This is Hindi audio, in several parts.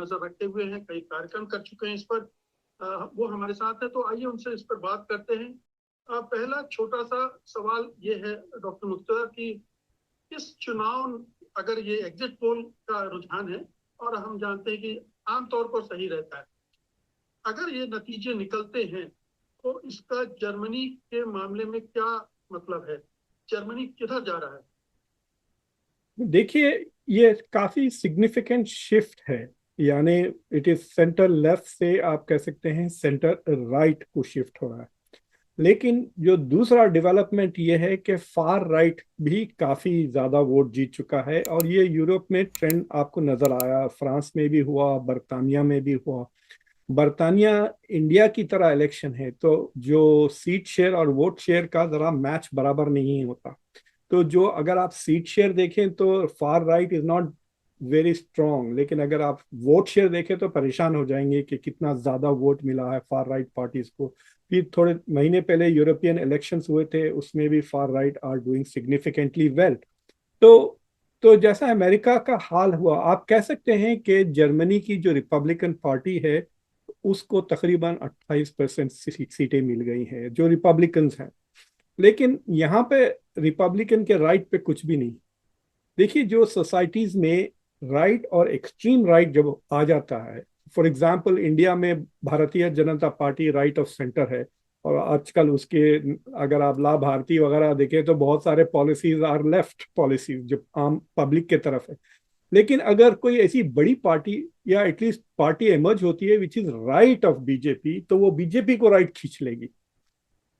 नजर रखे हुए हैं, कई कार्यक्रम कर चुके हैं इस पर। वो हमारे साथ है, तो आइए उनसे इस पर बात करते हैं। पहला छोटा सा सवाल ये है डॉक्टर मुख्तार कि इस चुनाव, अगर ये एग्जिट पोल का रुझान है और हम जानते हैं कि आमतौर पर सही रहता है, अगर ये नतीजे निकलते हैं तो इसका जर्मनी के मामले में क्या मतलब है? जर्मनी किधर जा रहा है? देखिए, ये काफी सिग्निफिकेंट शिफ्ट है। यानी इट इज सेंटर लेफ्ट से आप कह सकते हैं सेंटर राइट को शिफ्ट हो रहा है। लेकिन जो दूसरा डेवलपमेंट ये है कि फार राइट भी काफी ज्यादा वोट जीत चुका है, और ये यूरोप में ट्रेंड आपको नजर आया, फ्रांस में भी हुआ, बर्तानिया में भी हुआ। बर्तानिया इंडिया की तरह इलेक्शन है, तो जो सीट शेयर और वोट शेयर का जरा मैच बराबर नहीं होता। तो जो अगर आप सीट शेयर देखें तो far right is not very strong, लेकिन अगर आप वोट शेयर देखें तो परेशान हो जाएंगे कि कितना ज्यादा वोट मिला है फार राइट पार्टीज को। फिर थोड़े महीने पहले यूरोपियन इलेक्शंस हुए थे, उसमें भी far right are doing significantly well. तो तो जैसा अमेरिका का हाल हुआ, आप कह सकते हैं कि जर्मनी की जो रिपब्लिकन पार्टी है उसको तकरीबन 28% सीटें मिल गई हैं जो रिपब्लिकन्स हैं। लेकिन यहाँ पे रिपब्लिकन के राइट पे कुछ भी नहीं। देखिए, जो सोसाइटीज में राइट और एक्सट्रीम राइट जब आ जाता है, फॉर एग्जांपल इंडिया में Bharatiya Janata party right of centre है, और आजकल उसके अगर आप लाभार्थी वगैरह देखें तो बहुत सारे पॉलिसीज आर लेफ्ट पॉलिसीज जो आम पब्लिक के तरफ है। लेकिन अगर कोई ऐसी बड़ी पार्टी या एटलीस्ट पार्टी एमर्ज होती है which is right of BJP, तो वो बीजेपी को राइट खींच लेगी।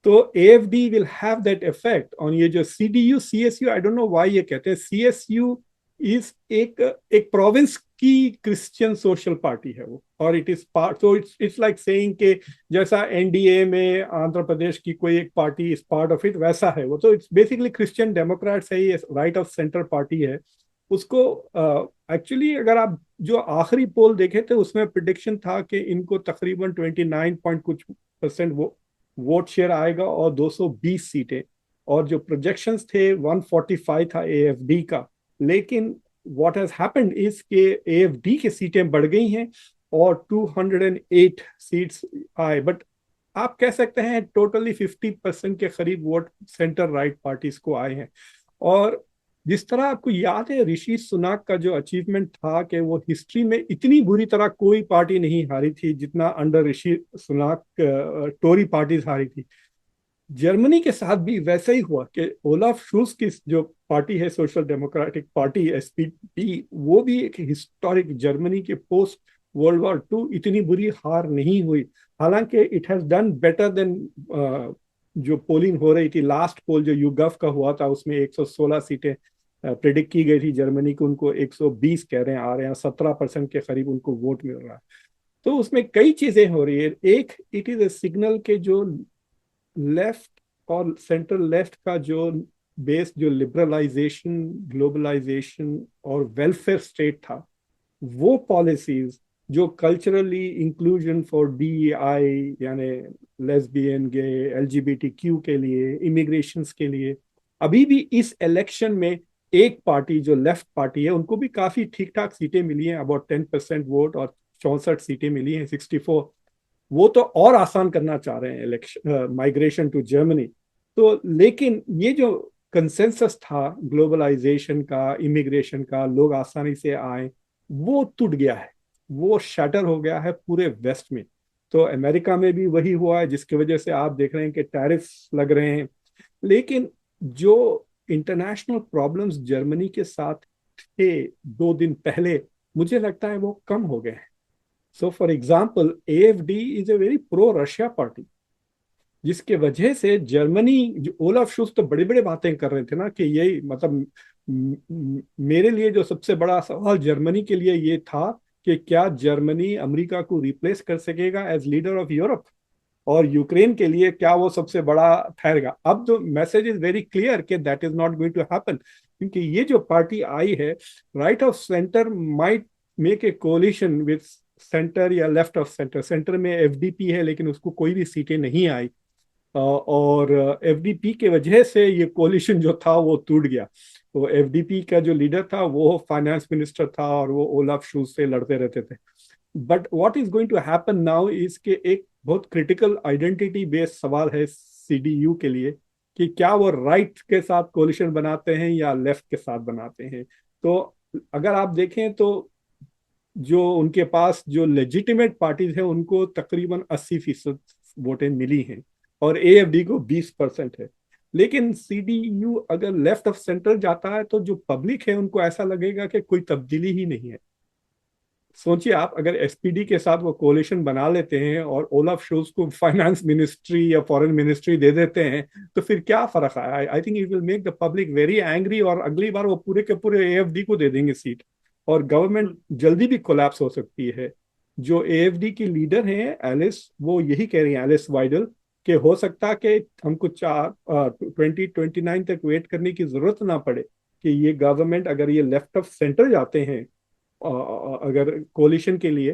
तो AfD will have that effect on ये जो CDU CSU, I don't know why ये कहते हैं सीएसयू इज एक एक प्रोविंस की क्रिश्चियन सोशल पार्टी है वो, और इट इज पार्ट, तो इट्स लाइक सेइंग कि जैसा एनडीए में आंध्र प्रदेश की कोई एक party is part of it, वैसा है वो। तो इट्स बेसिकली क्रिश्चियन डेमोक्रेट्स है, ये राइट ऑफ सेंटर पार्टी है उसको। एक्चुअली अगर आप जो आखिरी पोल देखे थे उसमें प्रिडिक्शन था कि इनको तकरीबन 29 पॉइंट कुछ परसेंट वो वोट शेयर आएगा और 220 सीटें, और जो प्रोजेक्शंस थे 145 था एएफडी का। लेकिन व्हाट हैज हैपेंड इज के एएफडी की सीटें बढ़ गई हैं और 208 सीट्स आए। बट आप कह सकते हैं टोटली 50% के करीब वोट सेंटर राइट पार्टीज को आए हैं। और जिस तरह आपको याद है ऋषि सुनाक का जो अचीवमेंट था कि वो हिस्ट्री में इतनी बुरी तरह कोई पार्टी नहीं हारी थी जितना अंडर ऋषि सुनाक टोरी पार्टीज हारी थी। जर्मनी के साथ भी वैसा ही हुआ कि ओलाफ शूल्स की जो पार्टी है सोशल डेमोक्रेटिक पार्टी एसपीडी, वो भी एक हिस्टोरिक जर्मनी के पोस्ट वर्ल्ड वॉर टू इतनी बुरी हार नहीं हुई। हालांकि it has done better than जो पोलिंग हो रही थी। लास्ट पोल जो यूगफ का हुआ था उसमें 116 सीटें प्रिडिक्ट की गई थी जर्मनी को, उनको 120 कह रहे हैं आ रहे हैं, 17% के करीब उनको वोट मिल रहा है। तो उसमें कई चीजें हो रही है। एक, इट इज ए सिग्नल के जो लेफ्ट और सेंट्रल लेफ्ट का जो बेस, जो लिबरलाइजेशन, ग्लोबलाइजेशन और वेलफेयर स्टेट था, वो पॉलिसीज जो कल्चरली इंक्लूजन फॉर डीईआई यानी लेस्बियन, गे, एलजीबीटीक्यू के लिए, इमिग्रेशन के लिए, अभी भी इस इलेक्शन में एक पार्टी जो लेफ्ट पार्टी है उनको भी काफी ठीक ठाक सीटें मिली हैं, अबाउट 10% वोट, और 64 सीटें मिली हैं, 64। वो तो और आसान करना चाह रहे हैं इलेक्शन, माइग्रेशन टू जर्मनी। तो लेकिन ये जो कंसेंसस था ग्लोबलाइजेशन का, इमिग्रेशन का, लोग आसानी से आए, वो टूट गया है, वो शटर हो गया है पूरे वेस्ट में। तो अमेरिका में भी वही हुआ है जिसकी वजह से आप देख रहे हैं कि टैरिफ्स लग रहे हैं। लेकिन जो इंटरनेशनल प्रॉब्लम्स जर्मनी के साथ थे 2 दिन पहले, मुझे लगता है वो कम हो गए हैं। So for example AfD is a very pro Russia party, जिसके वजह से जर्मनी, जो ओलाफ शूल्स तो बड़ी बड़ी बातें कर रहे थे ना कि यही मतलब मेरे लिए जो सबसे बड़ा सवाल जर्मनी के लिए ये था कि क्या जर्मनी अमेरिका को रिप्लेस कर सकेगा एज लीडर ऑफ यूरोप, और यूक्रेन के लिए क्या वो सबसे बड़ा ठहरेगा। अब तो मैसेज इज वेरी क्लियर कि that is not going to happen, क्योंकि ये जो पार्टी आई है right of centre might make a coalition with centre या लेफ्ट ऑफ सेंटर। सेंटर में एफडीपी है लेकिन उसको कोई भी सीटें नहीं आई, और एफडीपी के वजह से ये कोलिशन जो था वो टूट गया। तो एफडीपी का जो लीडर था वो फाइनेंस मिनिस्टर था और वो ओलाफ शूल्स से लड़ते रहते थे। But what is going to happen now is के एक बहुत क्रिटिकल आइडेंटिटी बेस्ड सवाल है सीडीयू के लिए कि क्या वो राइट के साथ कोलिशन बनाते हैं या लेफ्ट के साथ बनाते हैं। तो अगर आप देखें तो जो उनके पास जो लेजिटिमेट पार्टीज है उनको तकरीबन 80% वोटें मिली हैं और एएफडी को 20% है। लेकिन सीडीयू अगर लेफ्ट ऑफ सेंटर जाता है तो जो पब्लिक है उनको ऐसा लगेगा कि कोई तब्दीली ही नहीं है। सोचिए आप अगर एसपीडी के साथ वो कोalition बना लेते हैं और ओलाफ शोल्स को फाइनेंस मिनिस्ट्री या फॉरेन मिनिस्ट्री दे देते हैं तो फिर क्या फर्क है। I think it will make the public very angry और अगली बार वो पूरे के पूरे एएफडी को दे देंगे सीट और गवर्नमेंट जल्दी भी कोलैप्स हो सकती है। जो एएफडी की लीडर हैं एलिस, वो यही कह रही हैं, एलिस वाइडल, कि हो सकता है कि हमको 2029 तक वेट करने की जरूरत ना पड़े कि ये गवर्नमेंट अगर ये लेफ्ट ऑफ सेंटर जाते हैं अगर कोलिशन के लिए,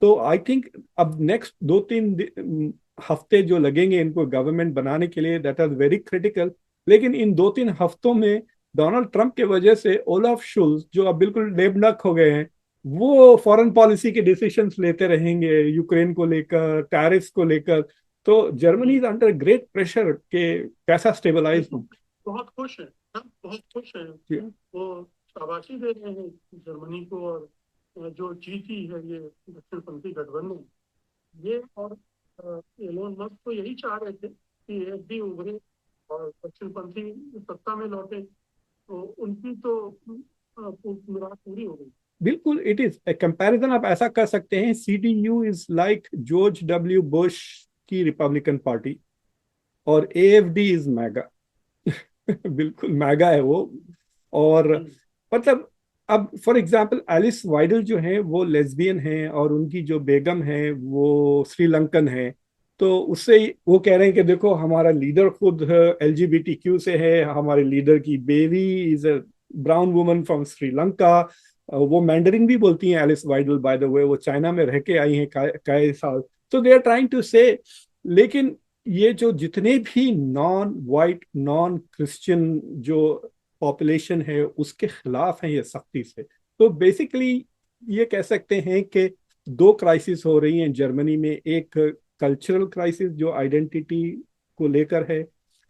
तो आई थिंक अब नेक्स्ट 2-3 हफ्ते जो लगेंगे इनको गवर्नमेंट बनाने के लिए, दैट आर वेरी क्रिटिकल। लेकिन इन 2-3 हफ्तों में डोनाल्ड ट्रंप के वजह से ओलाफ शुल्ज जो अब बिल्कुल लेबनक हो गए हैं, वो फॉरेन पॉलिसी के डिसीजंस लेते रहेंगे यूक्रेन को लेकर, टैरिफ्स को लेकर। तो Germany is under great pressure के कैसा स्टेबलाइज हो। बहुत खुश है, सब बहुत खुश है। वो शाबाशी दे रहे हैं जर्मनी को और जो जीती है ये दक्षिणपंथी गठबंधन ये। और एलोन मस्क तो यही चाह रहे थे कि एएफडी उभरे और दक्षिणपंथी सत्ता में लौटे, तो उनकी तो मुराद पूरी हो गई। बिल्कुल, इट इज ए कंपैरिजन आप ऐसा कर सकते हैं, CDU is like George W Bush की रिपब्लिकन पार्टी और एएफडी इज मैगा। बिल्कुल मैगा है वो। और मतलब अब फॉर एग्जांपल एलिस वाइडल जो है वो लेस्बियन है और उनकी जो बेगम है वो श्रीलंकन है। तो उससे वो कह रहे हैं कि देखो हमारा लीडर खुद एलजीबीटीक्यू से है, हमारे लीडर की बेबी is a brown woman from Sri Lanka. वो मैंडरिन भी बोलती हैं Alice Weidel, by the way वो चाइना में रह के आई हैं कई साल। तो दे आर ट्राइंग टू से, लेकिन ये जो जितने भी नॉन वाइट नॉन क्रिश्चियन जो पॉपुलेशन है उसके खिलाफ है ये सख्ती से। तो बेसिकली ये कह सकते हैं कि दो क्राइसिस हो रही हैं जर्मनी में, एक कल्चरल क्राइसिस जो आइडेंटिटी को लेकर है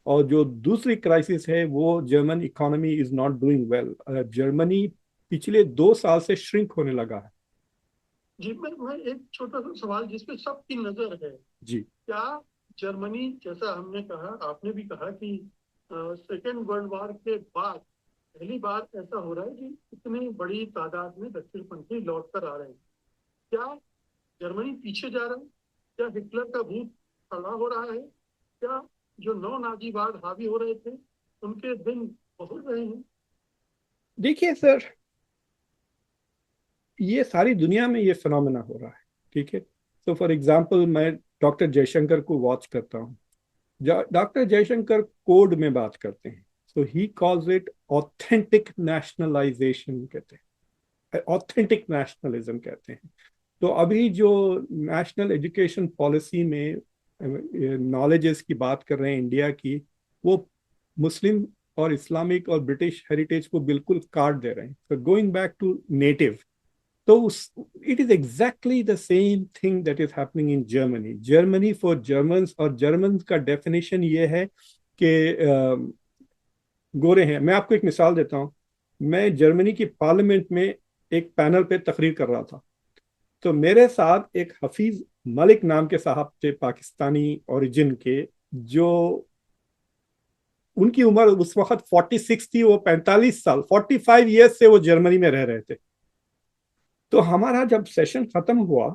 और जो दूसरी क्राइसिस है वो German economy is not doing well. Germany पिछले 2 साल से श्रिंक होने लगा है। जी, मैं एक छोटा सा सवाल जिसपे सबकी नजर है जी, क्या जर्मनी, जैसा हमने कहा, आपने भी कहा कि सेकेंड वर्ल्ड वॉर के बाद पहली बार ऐसा हो रहा है कि इतनी बड़ी तादाद में दक्षिणपंथी लौट कर आ रहे हैं, क्या जर्मनी पीछे जा रहा है? क्या हिटलर का भूत खड़ा हो रहा है? क्या जो नौ नाजीवाद हावी हो रहे थे उनके दिन बहुर रहे हैं? देखिए सर, ये सारी दुनिया में ये फिनोमेना हो रहा है, ठीक है। तो फॉर एग्जांपल मैं डॉक्टर जयशंकर को वॉच करता हूँ। डॉक्टर जयशंकर कोड में बात करते हैं, so he calls it authentic nationalization कहते हैं, ऑथेंटिक नेशनलिज्म कहते हैं। तो अभी जो नेशनल एजुकेशन पॉलिसी में नॉलेजेस की बात कर रहे हैं इंडिया की, वो मुस्लिम और इस्लामिक और ब्रिटिश हेरिटेज को बिल्कुल काट दे रहे हैं। तो गोइंग बैक टू नेटिव, तो it is exactly the same thing that is happening in Germany. Germany for Germans, और जर्मन का डेफिनेशन ये है कि गोरे हैं। मैं आपको एक मिसाल देता हूँ। मैं जर्मनी की पार्लियामेंट में एक पैनल पे तकरीर कर रहा था, तो मेरे साथ एक हफीज मलिक नाम के साहब थे, पाकिस्तानी ओरिजिन के, जो उनकी उम्र उस वक्त 46 थी, वो 45 साल 45 ईयर्स से वो जर्मनी में रह रहे थे। तो हमारा जब सेशन खत्म हुआ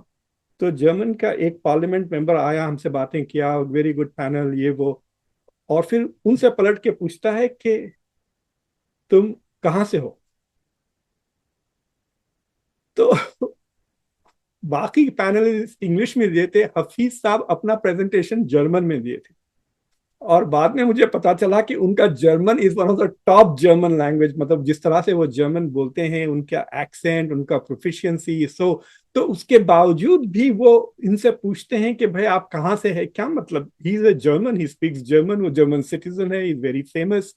तो जर्मन का एक पार्लियामेंट मेंबर आया, हमसे बातें किया, वेरी गुड पैनल ये वो, और फिर उनसे पलट के पूछता है कि तुम कहाँ से हो। तो बाकी पैनलिस्ट इंग्लिश में दिए थे, हफीज साहब अपना प्रेजेंटेशन जर्मन में दिए थे। और बाद में मुझे पता चला कि उनका German is one of the top German language, मतलब जिस तरह से वो जर्मन बोलते हैं, उनका एक्सेंट, उनका प्रोफिशिएंसी। सो तो उसके बावजूद भी वो इनसे पूछते हैं कि भाई आप कहाँ से हैं, क्या मतलब, he is a German, he speaks German, वो जर्मन सिटीजन है, इज वेरी फेमस।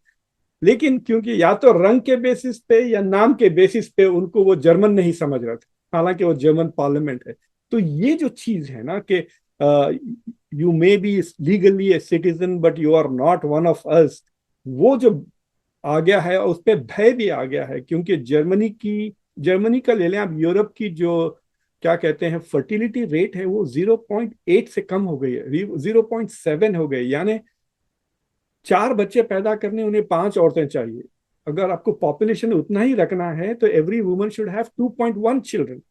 लेकिन क्योंकि या तो रंग के बेसिस पे या नाम के बेसिस पे उनको वो जर्मन नहीं समझ रहे थे। हालांकि वो जर्मन पार्लियामेंट है। तो ये जो चीज है ना कि you may be legally a citizen but you are not one of us, वो जो आ गया है, उस पर भय भी आ गया है। क्योंकि जर्मनी का ले लें आप, यूरोप की जो क्या कहते हैं फर्टिलिटी रेट है वो 0.8 से कम हो गई है, 0.7 हो गई। यानी 4 बच्चे पैदा करने उन्हें 5 औरतें चाहिए। अगर आपको पॉपुलेशन उतना ही रखना है तो every woman should have 2.1 children.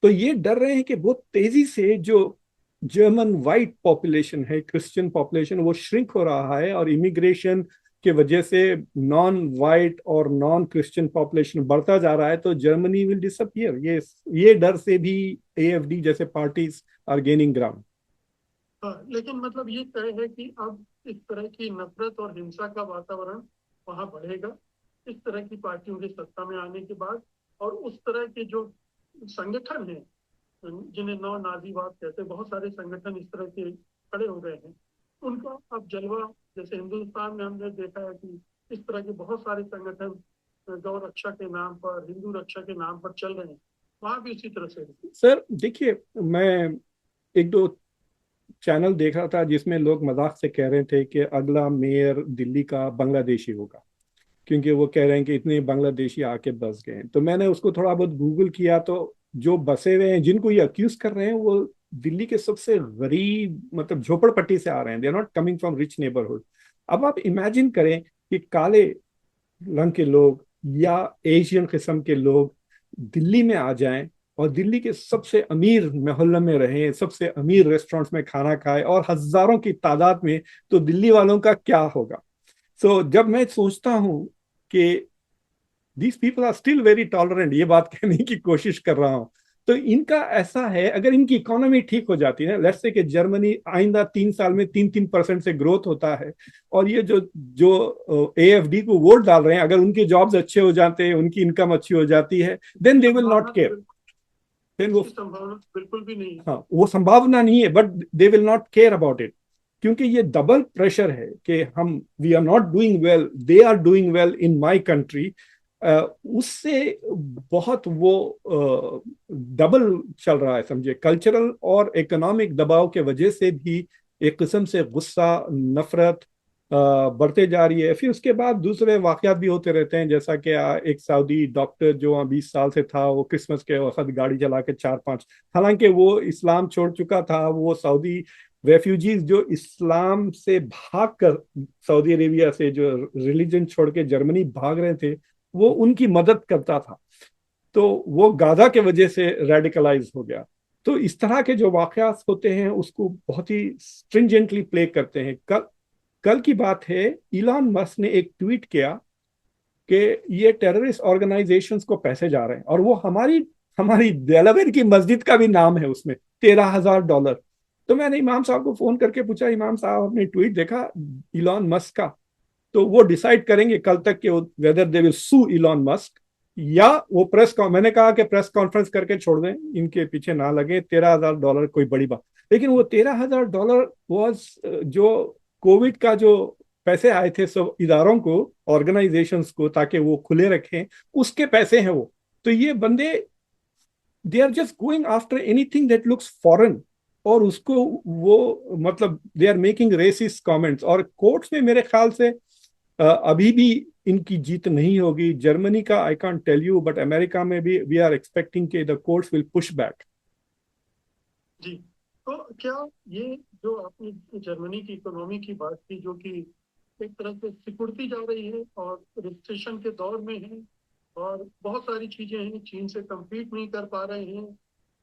तो ये डर रहे हैं कि बहुत तेजी से जो जर्मन वाइट पॉपुलेशन है, क्रिश्चियन पॉपुलेशन, वो श्रिंक हो रहा है, और इमिग्रेशन के वजह से नॉन वाइट और नॉन क्रिश्चियन पॉपुलेशन बढ़ता जा रहा है, तो जर्मनी विल डिसअपियर। ये डर से भी एएफडी जैसे पार्टीज आर गेनिंग ग्राउंड। हाँ, लेकिन मतलब ये तय है कि अब इस तरह की नफरत और हिंसा का वातावरण वहाँ बढ़ेगा इस तरह की पार्टियों के सत्ता में आने के बाद। और उस तरह के जो संगठन हैं जिन्हें नव नाजीवाद कहते हैं, बहुत सारे संगठन इस तरह के खड़े हो गए हैं, उनका अब जलवा, जैसे हिंदुस्तान में हमने देखा है कि इस तरह के बहुत सारे संगठन गौ रक्षा के नाम पर, हिंदू रक्षा के नाम पर चल रहे हैं, वहां भी इसी तरह से। सर देखिए, मैं एक दो चैनल देख रहा था जिसमें लोग मजाक से कह रहे थे कि अगला मेयर दिल्ली का बांग्लादेशी होगा, क्योंकि वो कह रहे हैं कि इतने बांग्लादेशी आके बस गए हैं। तो मैंने उसको थोड़ा बहुत गूगल किया, तो जो बसे हुए हैं जिनको ये अक्यूज कर रहे हैं वो दिल्ली के सबसे गरीब, मतलब झोपड़पट्टी से आ रहे हैं। They are not coming from rich neighbourhood. अब आप इमेजिन करें कि काले रंग के लोग या एशियन किस्म के लोग दिल्ली में आ जाएं और दिल्ली के सबसे अमीर मोहल्ले में रहें, सबसे अमीर रेस्टोरेंट्स में खाना खाएं और हजारों की तादाद में, तो दिल्ली वालों का क्या होगा। सो जब मैं सोचता हूं कि these people are still very tolerant, ये बात कहने की कोशिश कर रहा हूं, तो इनका ऐसा है, अगर इनकी इकोनॉमी ठीक हो जाती है, लेट्स से कि जर्मनी आइंदा 3 साल में 3-3% से ग्रोथ होता है, और ये जो जो एएफडी को वोट डाल रहे हैं, अगर उनके जॉब्स अच्छे हो जाते हैं, उनकी इनकम अच्छी हो जाती है, then they will not care. Then वो, संभावना बिल्कुल भी नहीं है। हाँ वो संभावना नहीं है, but they will not care about it. क्योंकि ये डबल प्रेशर है कि हम, we are not doing well, they are doing well in my country. उससे बहुत वो डबल चल रहा है, समझे। कल्चरल और इकोनॉमिक दबाव के वजह से भी एक किस्म से गुस्सा, नफरत बढ़ते जा रही है। फिर उसके बाद दूसरे वाकयात भी होते रहते हैं, जैसा कि एक सऊदी डॉक्टर जो 20 साल से था, वो क्रिसमस के वक्त गाड़ी चला के 4-5, हालांकि वो इस्लाम छोड़ चुका था, वो सऊदी रेफ्यूजीज जो इस्लाम से भाग कर, सऊदी अरेबिया से जो रिलीजन छोड़ के जर्मनी भाग रहे थे, वो उनकी मदद करता था। तो वो गाजा के वजह से रेडिकलाइज हो गया। तो इस तरह के जो वाकयात होते हैं उसको बहुत ही स्ट्रिंजेंटली प्ले करते हैं। कल कल की बात है, इलॉन मस्क ने एक ट्वीट किया कि ये टेररिस्ट ऑर्गेनाइजेशंस को पैसे जा रहे हैं, और वो हमारी हमारी डेलावेयर की मस्जिद का भी नाम है उसमें, $13,000। तो मैंने इमाम साहब को फोन करके पूछा, इमाम साहब आपने ट्वीट देखा इलॉन मस्क का? तो वो डिसाइड करेंगे कल तक कि whether they will sue Elon Musk, या वो मैंने कहा कि प्रेस कॉन्फ्रेंस करके छोड़ दें, इनके पीछे ना लगे। $13,000 कोई बड़ी बात, लेकिन वो $13,000 वॉज जो कोविड का जो पैसे आए थे सब इदारों को, ऑर्गेनाइजेशंस को, ताकि वो खुले रखें, उसके पैसे हैं वो। तो ये बंदे, they are just going after anything that looks foreign, और उसको वो, मतलब they are making racist comments. और कोर्ट्स में मेरे ख्याल से अभी भी इनकी जीत नहीं होगी। जर्मनी का I can't tell you, but America में भी वी आर एक्सपेक्टिंग कि the courts will push back. जी, तो क्या ये जो आपने जर्मनी की इकोनॉमी की बात की, जो कि एक तरह से सिकुड़ती जा रही है और रिसेशन के दौर में है, और बहुत सारी चीजें हैं, चीन से compete नहीं कर पा रहे हैं,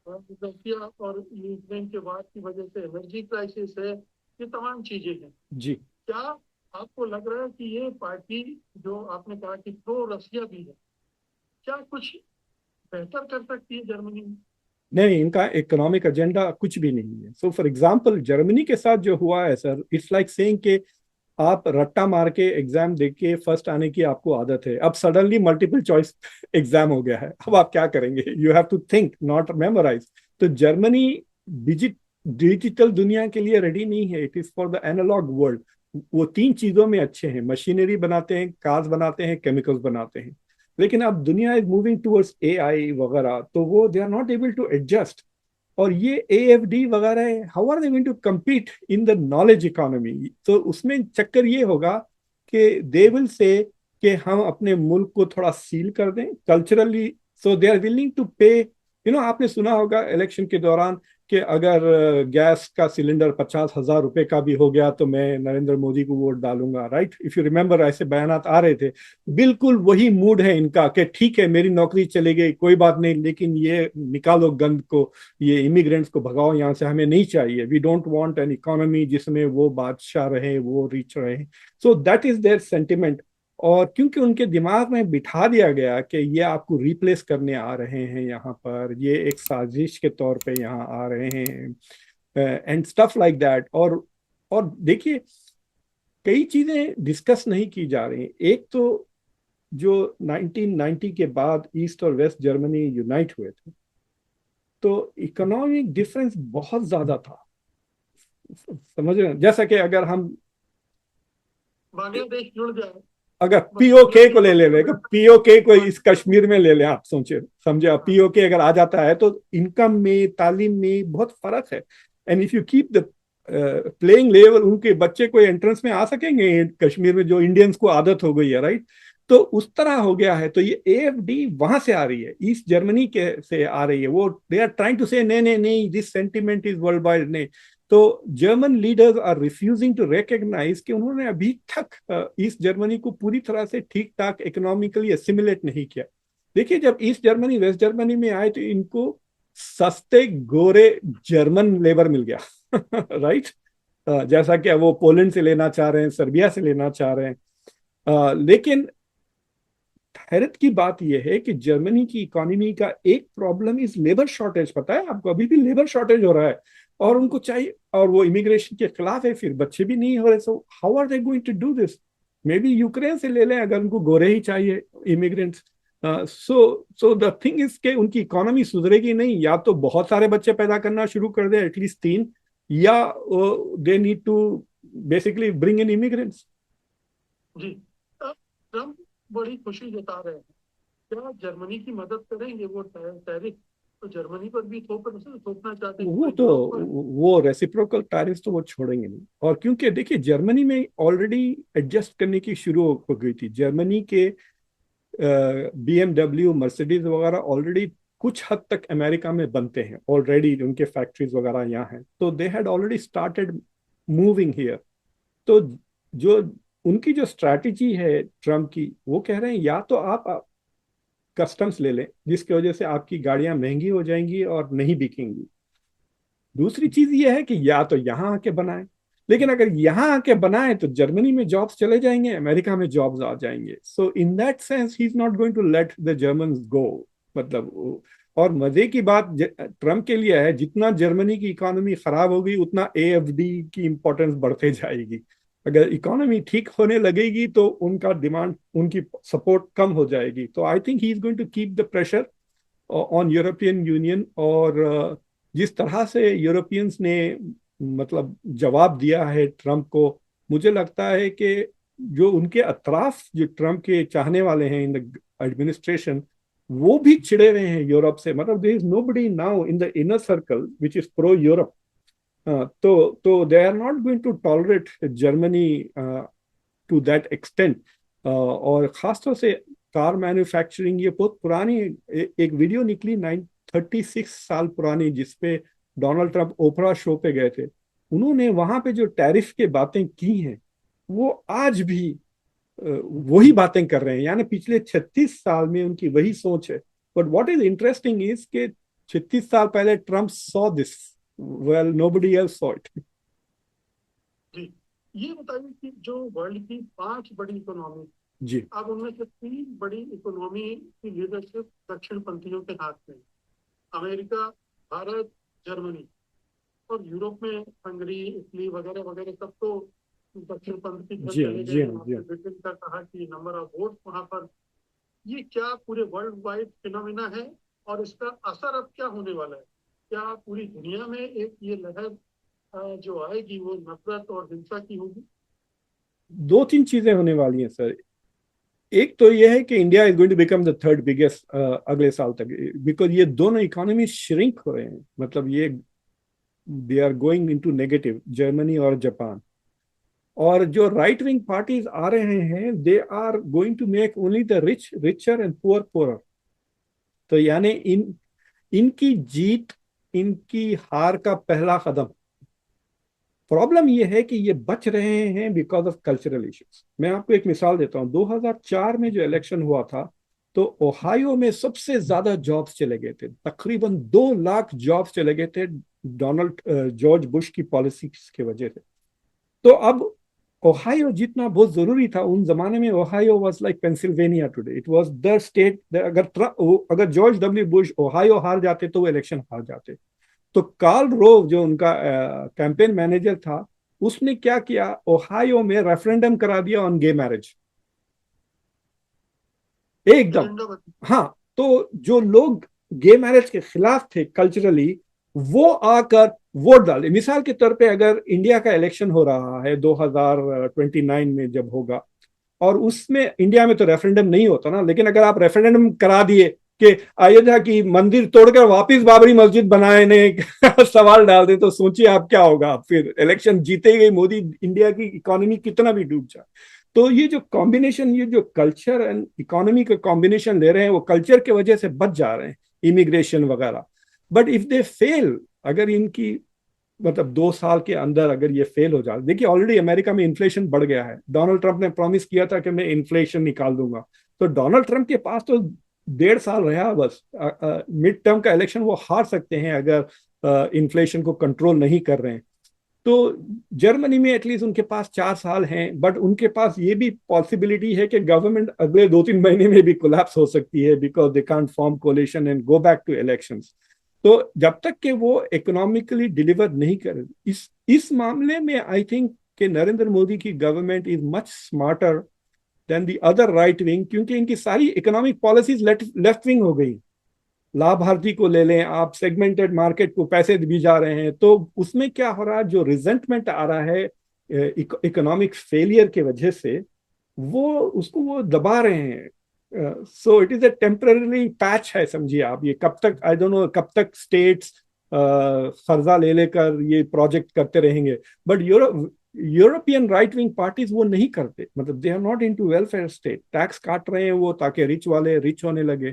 और रसिया और यूक्रेन के वार की वजह से एनर्जी क्राइसिस है, ये तमाम चीजें हैं। जी, क्या आपको लग रहा है कि ये पार्टी, जो आपने कहा कि प्रो रसिया भी है, क्या कुछ बेहतर कर सकती है जर्मनी में? नहीं, इनका इकोनॉमिक एजेंडा कुछ भी नहीं है। सो फॉर एग्जांपल जर्मनी के साथ जो हुआ है सर, इट्स लाइक सेइंग कि आप रट्टा मार के एग्जाम दे के फर्स्ट आने की आपको आदत है, अब सडनली मल्टीपल चॉइस एग्जाम हो गया है, अब आप क्या करेंगे? You have to think, not memorise. तो जर्मनी डिजिटल दुनिया के लिए रेडी नहीं है, it is for the analogue world. वो 3 चीजों में अच्छे हैं, मशीनरी बनाते हैं, कार्स बनाते हैं, केमिकल्स बनाते हैं। लेकिन अब दुनिया इज मूविंग टूवर्ड्स एआई वगैरह, तो वो they are not able to adjust. और ये एएफडी वगैरह, how are they going to compete in the knowledge economy? तो उसमें चक्कर ये होगा कि दे विल से कि हम अपने मुल्क को थोड़ा सील कर दें culturally, so they are willing to pay. आपने सुना होगा इलेक्शन के दौरान कि अगर गैस का सिलेंडर 50,000 रुपए का भी हो गया तो मैं नरेंद्र मोदी को वोट डालूंगा, राइट? इफ यू रिमेंबर, ऐसे बयानात आ रहे थे। बिल्कुल वही मूड है इनका कि ठीक है मेरी नौकरी चली गई कोई बात नहीं, लेकिन ये निकालो गंद को, ये इमिग्रेंट्स को भगाओ यहाँ से, हमें नहीं चाहिए। We don't want an economy जिसमें वो बादशाह रहे, वो रिच रहे। So that is their sentiment. और क्योंकि उनके दिमाग में बिठा दिया गया कि ये आपको रिप्लेस करने आ रहे हैं यहाँ पर, ये एक साजिश के तौर पे यहाँ आ रहे हैं, एंड स्टफ लाइक दैट। और देखिए, कई चीजें डिस्कस नहीं की जा रही। एक तो जो 1990 के बाद ईस्ट और वेस्ट जर्मनी यूनाइट हुए थे, तो इकोनॉमिक डिफरेंस बहुत ज्यादा था। समझ रहे हैं? जैसा कि अगर हम, बांग्लादेश जुड़ जाए, अगर पीओके को बांग्लादेश ले ले लेगा, और पीओके को इस पाकिस्तान। कश्मीर में ले लें, आप सोचे समझे, आप हाँ, पीओके अगर आ जाता है तो इनकम में, तालीम में बहुत फर्क है। And if you keep the playing level, उनके बच्चे कोई एंट्रेंस में आ सकेंगे कश्मीर में, जो इंडियंस को आदत हो गई है, राइट? तो उस तरह हो गया है। तो ये एएफडी वहां से आ रही है, ईस्ट जर्मनी के से आ रही है। वो दे आर ट्राइंग टू से नहीं नहीं नहीं, this sentiment is world wide, नहीं। तो German leaders are refusing to recognise कि उन्होंने अभी तक ईस्ट जर्मनी को पूरी तरह से ठीक ठाक इकोनॉमिकली एसिमिलेट नहीं किया। देखिए, जब ईस्ट जर्मनी वेस्ट जर्मनी में आए तो इनको सस्ते गोरे जर्मन लेबर मिल गया राइट? जैसा कि वो पोलैंड से लेना चाह रहे हैं, सर्बिया से लेना चाह रहे हैं। लेकिन हैरत की बात यह है कि जर्मनी की इकोनॉमी का एक प्रॉब्लम इज लेबर शॉर्टेज। पता है आपको, अभी भी लेबर शॉर्टेज हो रहा है और उनको चाहिए, और वो इमिग्रेशन के खिलाफ है, फिर बच्चे भी नहीं हो रहे। So how are they going to do this? Maybe Ukraine से ले लें अगर उनको गोरे ही चाहिए immigrants. So the thing is के उनकी इकोनॉमी सुधरेगी नहीं, या तो बहुत सारे बच्चे पैदा करना शुरू कर दे, एटलीस्ट 3, या they need to basically bring in immigrants. जी। ट्रम्प बड़ी खुशी जता रहे हैं, क्या जर्मनी की मदद करेंगे वो टैरिफ तो जर्मनी पर भी थोपना चाहते हैं वो पूरे तो, यूरोप पर। वो रेसिप्रोकल टैरिफ तो वो छोड़ेंगे नहीं। और क्योंकि देखिए, जर्मनी में ऑलरेडी एडजस्ट करने की शुरू हो गई थी। जर्मनी के बीएमडब्ल्यू, मर्सिडीज वगैरह ऑलरेडी कुछ हद तक अमेरिका में बनते हैं, ऑलरेडी उनके फैक्ट्रीज वगैरह यहाँ हैं, तो they had already started moving here. तो जो उनकी जो स्ट्रैटेजी है ट्रम्प की, वो कह रहे हैं या तो आप कस्टम्स ले लें, जिसकी वजह से आपकी गाड़ियां महंगी हो जाएंगी और नहीं बिकेंगी। दूसरी चीज ये है कि या तो यहाँ आके बनाए, लेकिन अगर यहाँ आके बनाए तो जर्मनी में जॉब्स चले जाएंगे, अमेरिका में जॉब्स आ जाएंगे। So in that sense he is not going to let the Germans go. मतलब, और मजे की बात ट्रम्प के लिए है, जितना जर्मनी की इकोनॉमी खराब होगी उतना एएफडी की इंपॉर्टेंस बढ़ते जाएगी। अगर इकोनॉमी ठीक होने लगेगी तो उनका डिमांड, उनकी सपोर्ट कम हो जाएगी। तो I think he is going to keep the pressure on European Union. और जिस तरह से यूरोपियंस ने मतलब जवाब दिया है ट्रम्प को, मुझे लगता है कि जो उनके अतराफ, जो ट्रम्प के चाहने वाले हैं इन द एडमिनिस्ट्रेशन, वो भी चिड़े हुए हैं यूरोप से। मतलब there is nobody now in the inner circle which is pro Europe. तो they are not going to tolerate Germany to that extent. और खासतौर से कार मैन्युफैक्चरिंग, ये बहुत पुरानी एक वीडियो निकली 36 साल पुरानी, जिसपे डोनाल्ड ट्रंप ओपरा शो पे गए थे। उन्होंने वहां पे जो टैरिफ के बातें की हैं, वो आज भी वही बातें कर रहे हैं। यानी पिछले 36 साल में उनकी वही सोच है। But what is interesting is के 36 साल पहले Trump saw this, well nobody else saw it. जी, ये बताइए कि जो वर्ल्ड की 5 बड़ी इकोनॉमी, जी अब उनमें से 3 बड़ी इकोनॉमी की लीडरशिप दक्षिण पंथियों के हाथ में है। America, Bharat, Germany. और यूरोप में हंगरी, इटली वगैरह वगैरह सब तो दक्षिण पंथ की तरफ जी हाँ चले जी गए हैं। हाँ जी आपने हाँ। ब्रिटेन का कहा कि नंबर ऑफ वोट वहां पर, ये क्या पूरे वर्ल्ड वाइड फिनोमिना है और इसका असर अब क्या होने वाला है? क्या पूरी दुनिया में एक ये लहर जो आएगी वो नफरत और हिंसा की होगी? दो तीन चीजें होने वाली हैं सर। एक तो ये है कि India is going to become the third biggest अगले साल तक, बिकॉज ये दोनों इकोनॉमी श्रिंक हो रहे हैं, मतलब ये they are going into negative, Germany और जापान। और जो राइट विंग पार्टीज आ रहे हैं, they are going to make only the rich richer and poor poor. तो यानी इनकी जीत, इनकी हार का पहला कदम। प्रॉब्लम ये है कि ये बच रहे हैं बिकॉज ऑफ कल्चरल इश्यूज। मैं आपको एक मिसाल देता हूँ, 2004 में जो इलेक्शन हुआ था, तो ओहायो में सबसे ज्यादा जॉब्स चले गए थे, तकरीबन 2 लाख जॉब्स चले गए थे डोनाल्ड जॉर्ज बुश की पॉलिसीज की वजह से। तो अब ओहायो जीतना बहुत जरूरी था। उन जमाने में Ohio was like Pennsylvania today, it was the state. अगर जॉर्ज डब्ल्यू बुश ओहायो हार जाते तो वो इलेक्शन हार जाते। तो कार्ल रोव जो उनका कैंपेन मैनेजर था, उसने क्या किया, ओहायो में रेफरेंडम करा दिया ऑन गे मैरिज, एकदम। एजेंडा बदल। हाँ, तो जो लोग गे मैरिज के खिलाफ थे कल्चरली, वो आकर वोट डाले। मिसाल के तौर पे अगर इंडिया का इलेक्शन हो रहा है 2029 में जब होगा, और उसमें इंडिया में तो रेफरेंडम नहीं होता ना, लेकिन अगर आप रेफरेंडम करा दिए कि अयोध्या की मंदिर तोड़कर वापस बाबरी मस्जिद बनाए ने सवाल डाल दे, तो सोचिए आप क्या होगा। फिर इलेक्शन जीते गए मोदी, इंडिया की इकोनॉमी कितना भी डूब जाए। तो ये जो कॉम्बिनेशन, ये जो कल्चर एंड इकोनॉमी का कॉम्बिनेशन ले रहे हैं, वो कल्चर के वजह से बच जा रहे हैं, इमिग्रेशन वगैरह। बट इफ दे फेल, अगर इनकी मतलब 2 साल के अंदर अगर ये फेल हो जाए, देखिए ऑलरेडी अमेरिका में इन्फ्लेशन बढ़ गया है। डोनाल्ड ट्रंप ने प्रॉमिस किया था कि मैं इन्फ्लेशन निकाल दूंगा। तो डोनाल्ड ट्रंप के पास तो 1.5 साल रहा बस। मिड टर्म का इलेक्शन वो हार सकते हैं अगर इन्फ्लेशन को कंट्रोल नहीं कर रहे हैं। तो जर्मनी में एटलीस्ट उनके पास 4 साल हैं, बट उनके पास ये भी पॉसिबिलिटी है कि गवर्नमेंट अगले 2-3 महीने में भी कोलैप्स हो सकती है, because they can't form coalition and go back to elections. तो जब तक कि वो इकोनॉमिकली डिलीवर नहीं करे, इस मामले में आई थिंक कि नरेंद्र मोदी की government is much smarter than the other right wing, क्योंकि इनकी सारी इकोनॉमिक पॉलिसीज लेफ्ट विंग हो गई। लाभार्थी को ले लें आप, सेगमेंटेड मार्केट को पैसे भी जा रहे हैं, तो उसमें क्या हो रहा है, जो रिजेंटमेंट आ रहा है इकोनॉमिक फेलियर के वजह से, वो उसको वो दबा रहे हैं। सो it is a temporary patch है, समझिए आप। ये कब तक, आई डोंट नो कब तक स्टेट्स कर्जा ले लेकर ये प्रोजेक्ट करते रहेंगे। But European right wing parties वो नहीं करते, मतलब they are not into welfare state. Tax काट रहे हैं वो ताकि रिच वाले रिच होने लगे,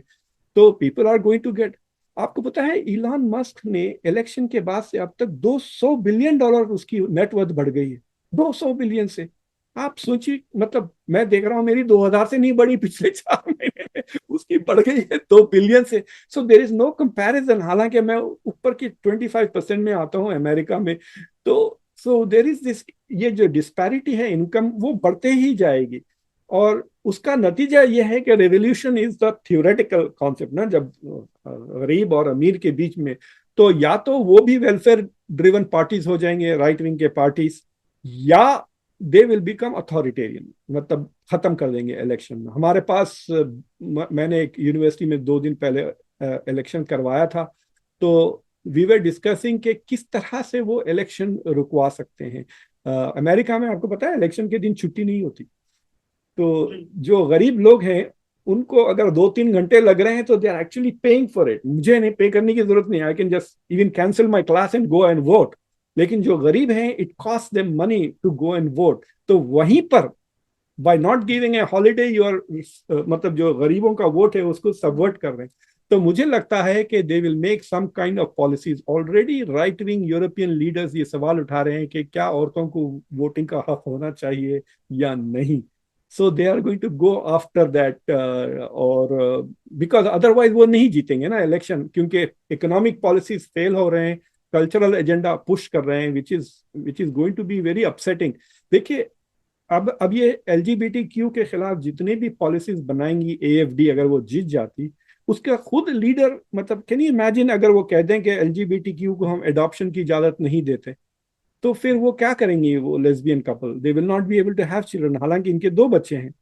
तो people are going to get. आपको पता है इलॉन मस्क ने इलेक्शन के बाद से अब तक $200 बिलियन उसकी नेटवर्थ बढ़ गई है, 200 बिलियन से। आप सोचिए, मतलब मैं देख रहा हूं मेरी 2000 से नहीं बढ़ी पिछले 4 महीने में, उसकी बढ़ गई है 2 बिलियन से। सो देर इज नो कंपैरिजन, हालांकि मैं ऊपर की 25% में आता हूं अमेरिका में। तो सो देर इज दिस, ये जो डिस्पैरिटी है इनकम, वो बढ़ते ही जाएगी। और उसका नतीजा यह है कि revolution is the theoretical concept ना, जब गरीब और अमीर के बीच में, तो या तो वो भी वेलफेयर ड्रिवन पार्टीज हो जाएंगे, राइट विंग के पार्टीज, या दे विल बिकम अथॉरिटेरियन, मतलब खत्म कर देंगे इलेक्शन में। हमारे पास मैंने एक यूनिवर्सिटी में 2 दिन पहले इलेक्शन करवाया था, तो वी वर डिस्कसिंग कि किस तरह से वो इलेक्शन रुकवा सकते हैं। अमेरिका में आपको पता है इलेक्शन के दिन छुट्टी नहीं होती। तो जी। जो गरीब लोग हैं, उनको अगर 2-3 घंटे लग रहे हैं तो they are actually paying for it. मुझे नहीं पे करने की जरूरत नहीं, I can just even cancel my class and go and vote. लेकिन जो गरीब हैं, it cost them money to go and vote. तो वहीं पर by not giving a holiday your, मतलब जो गरीबों का वोट है उसको सबवर्ट कर रहे हैं। तो मुझे लगता है कि they will make some kind of policies. Already right wing European leaders ये सवाल उठा रहे हैं कि क्या औरतों को वोटिंग का हक होना चाहिए या नहीं। So they are going to go after that, और बिकॉज अदरवाइज वो नहीं जीतेंगे ना इलेक्शन, क्योंकि इकोनॉमिक पॉलिसीज फेल हो रहे हैं, कल्चरल एजेंडा पुश कर रहे हैं, which is going to be very upsetting. देखिए, अब ये एलजीबीटी क्यू के खिलाफ जितने भी पॉलिसीज बनाएंगी एएफडी, अगर वो जीत जाती, उसका खुद लीडर, मतलब कैन यू इमेजिन अगर वो कह दें कि एलजीबीटी क्यू को हम एडॉप्शन की इजाजत नहीं देते, तो फिर वो क्या करेंगे, वो lesbian couple, they will not be able to have children, हालांकि इनके 2 बच्चे हैं।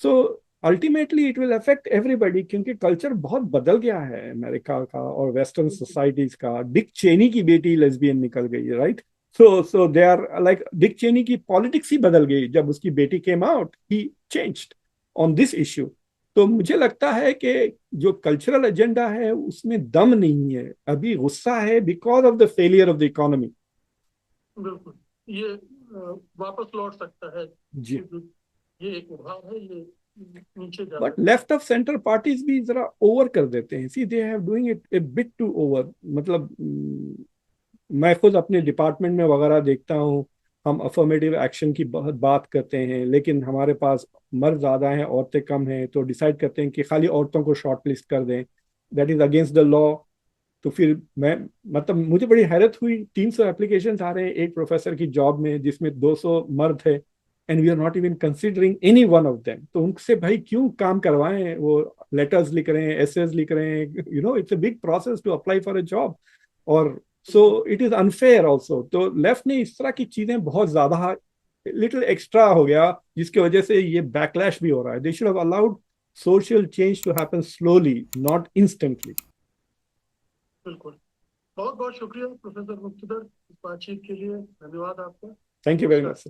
So ultimately it will affect everybody, क्योंकि कल्चर बहुत बदल गया है अमेरिका का और वेस्टर्न सोसाइटीज का। डिक चेनी की बेटी लेस्बियन निकल गई है, right. So they are like, Dick Cheney की पॉलिटिक्स ही बदल गई। जब उसकी बेटी came out, he changed. On this issue. तो मुझे लगता है कि जो कल्चरल एजेंडा है उसमें दम नहीं है, अभी गुस्सा है because of the failure of the economy. बिल्कुल, ये वापस लौट सकता है, जी। ये एक उभार है, ये नीचे जा बट सकता लेफ्ट ऑफ सेंटर पार्टीज भी जरा ओवर कर देते हैं, see they have doing it a bit too over. मतलब मैं खुद अपने डिपार्टमेंट में वगैरह देखता हूँ, हम अफर्मेटिव एक्शन की बहुत बात करते हैं, लेकिन हमारे पास मर्द ज़्यादा हैं औरतें कम हैं, तो डिसाइड करते हैं कि खाली औरतों को शॉर्ट लिस्ट कर दें, that is against the law. तो फिर मैं, मतलब मुझे बड़ी हैरत हुई, 300 एप्लीकेशन आ रहे हैं एक प्रोफेसर की जॉब में जिसमें 200 मर्द है, and we are not even considering any one of them. तो उनसे भाई क्यों काम करवाएं, वो लेटर्स लिख रहे हैं, एसेज लिख रहे हैं, it's a big process to apply for a job. और so it is unfair also. तो लेफ्ट ने इस तरह की चीजें बहुत ज्यादा लिटिल एक्स्ट्रा हो गया, जिसकी वजह से ये बैकलैश भी हो रहा है। They should have allowed social change to happen slowly, not instantly. बिल्कुल। बहुत बहुत शुक्रिया प्रोफेसर मुक्तिदर, इस बातचीत के लिए धन्यवाद आपका। Thank you very much.